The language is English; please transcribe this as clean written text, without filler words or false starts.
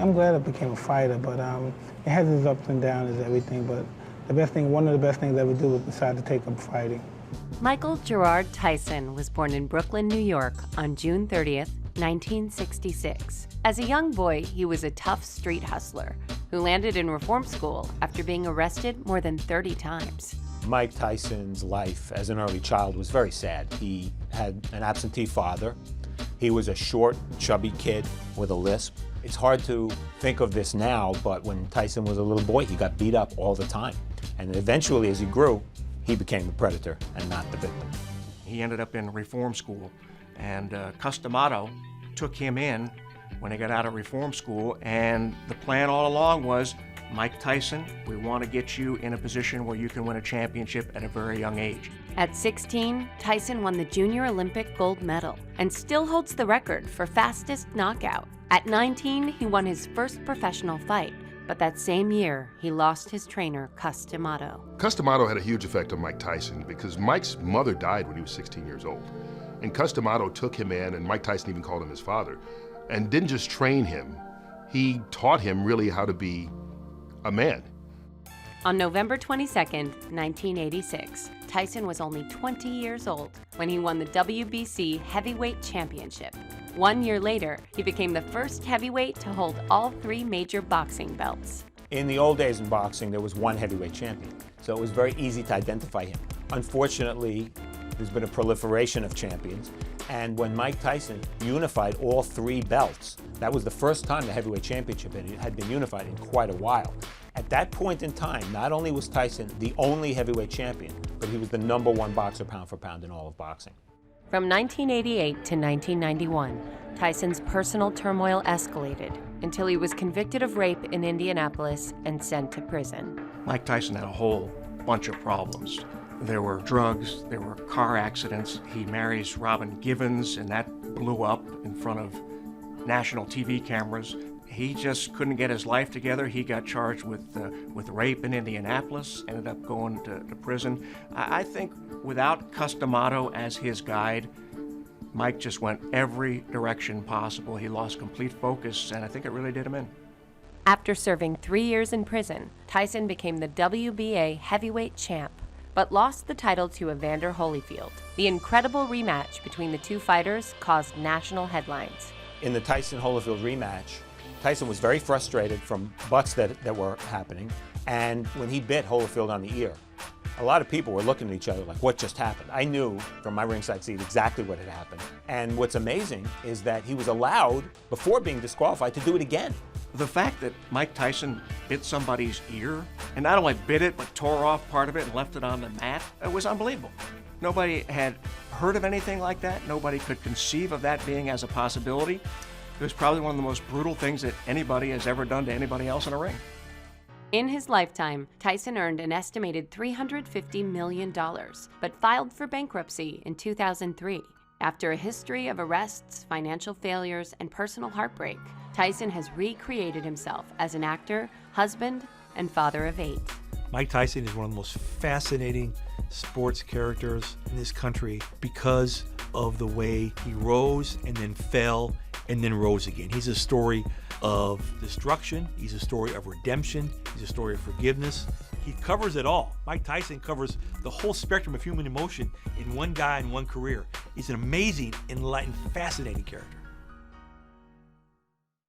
I'm glad I became a fighter, but it has its ups and downs as everything, but one of the best things I ever do was decide to take up fighting. Michael Gerard Tyson was born in Brooklyn, New York on June 30th, 1966. As a young boy, he was a tough street hustler who landed in reform school after being arrested more than 30 times. Mike Tyson's life as an early child was very sad. He had an absentee father. He was a short, chubby kid with a lisp. It's hard to think of this now, but when Tyson was a little boy, he got beat up all the time. And eventually, as he grew, he became the predator and not the victim. He ended up in reform school, and Customato took him in when he got out of reform school, and the plan all along was, Mike Tyson, we want to get you in a position where you can win a championship at a very young age. At 16, Tyson won the Junior Olympic gold medal and still holds the record for fastest knockout. At 19, he won his first professional fight, but that same year, he lost his trainer, Customato. Customato had a huge effect on Mike Tyson because Mike's mother died when he was 16 years old. And Customato took him in, and Mike Tyson even called him his father, and didn't just train him, he taught him really how to be a man. On November 22nd, 1986, Tyson was only 20 years old when he won the WBC Heavyweight Championship. 1 year later, he became the first heavyweight to hold all 3 major boxing belts. In the old days in boxing, there was one heavyweight champion, so it was very easy to identify him. Unfortunately, there's been a proliferation of champions, and when Mike Tyson unified all 3 belts, that was the first time the heavyweight championship had been unified in quite a while. At that point in time, not only was Tyson the only heavyweight champion, but he was the #1 boxer pound for pound in all of boxing. From 1988 to 1991, Tyson's personal turmoil escalated until he was convicted of rape in Indianapolis and sent to prison. Mike Tyson had a whole bunch of problems. There were drugs, there were car accidents. He marries Robin Givens, and that blew up in front of national TV cameras. He just couldn't get his life together. He got charged with rape in Indianapolis, ended up going to prison. I think without Customato as his guide, Mike just went every direction possible. He lost complete focus, and I think it really did him in. After serving 3 years in prison, Tyson became the WBA heavyweight champ, but lost the title to Evander Holyfield. The incredible rematch between the 2 fighters caused national headlines. In the Tyson-Holyfield rematch, Tyson was very frustrated from butts that were happening, and when he bit Holyfield on the ear, a lot of people were looking at each other like, what just happened? I knew from my ringside seat exactly what had happened. And what's amazing is that he was allowed, before being disqualified, to do it again. The fact that Mike Tyson bit somebody's ear, and not only bit it, but tore off part of it and left it on the mat, it was unbelievable. Nobody had heard of anything like that. Nobody could conceive of that being as a possibility. It was probably one of the most brutal things that anybody has ever done to anybody else in a ring. In his lifetime, Tyson earned an estimated $350 million, but filed for bankruptcy in 2003. After a history of arrests, financial failures, and personal heartbreak, Tyson has recreated himself as an actor, husband, and father of 8. Mike Tyson is one of the most fascinating sports characters in this country because of the way he rose and then fell and then rose again. He's a story of destruction. He's a story of redemption. He's a story of forgiveness. He covers it all. Mike Tyson covers the whole spectrum of human emotion in one guy in one career. He's an amazing, enlightened, fascinating character.